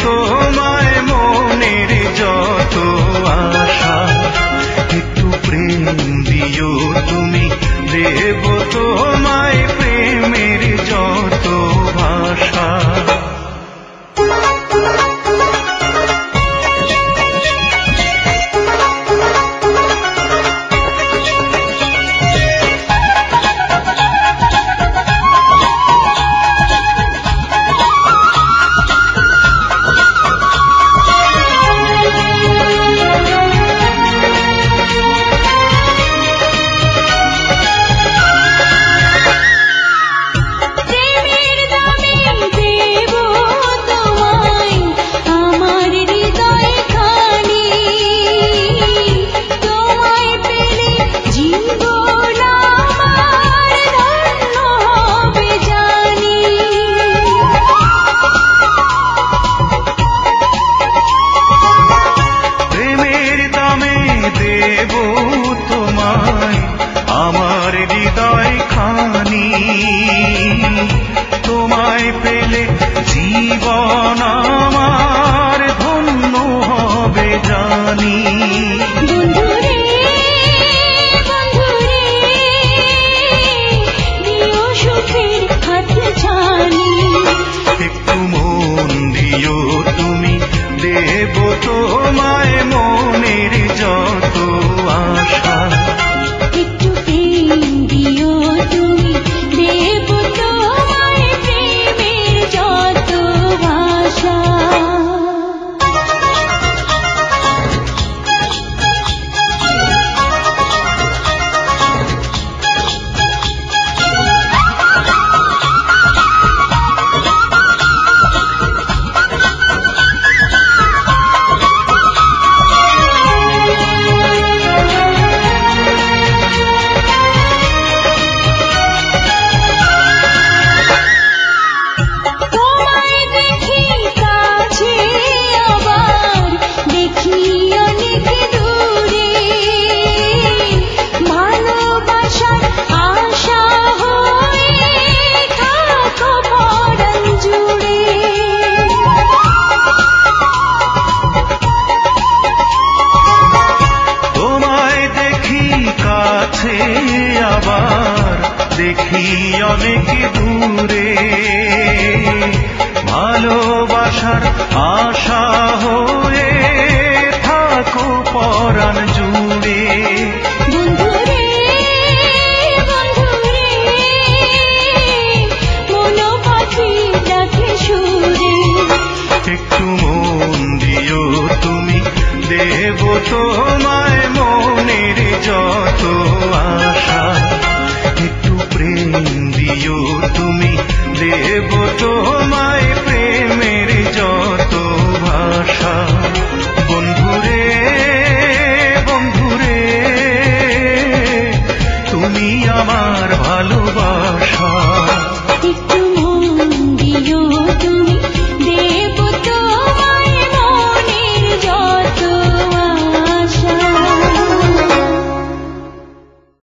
তোমায় মনের যত আশা, একটু প্রেম দিও তুমি, দেব তোমায় প্রেমের যত ভাষা। তোমায় পেলে জীবন আমার ধন্য হবে জানি। বন্ধুরে বন্ধুরে দিও সুখের হাত ছানি, একটু মন দিও তুমি, দেব তোমায় মনের যত আশা। একটু প্রেম দিও তুমি, দেব তোমায় প্রেমের যত ভাষা। দেখি অনেক দূরে, ভালোবাসার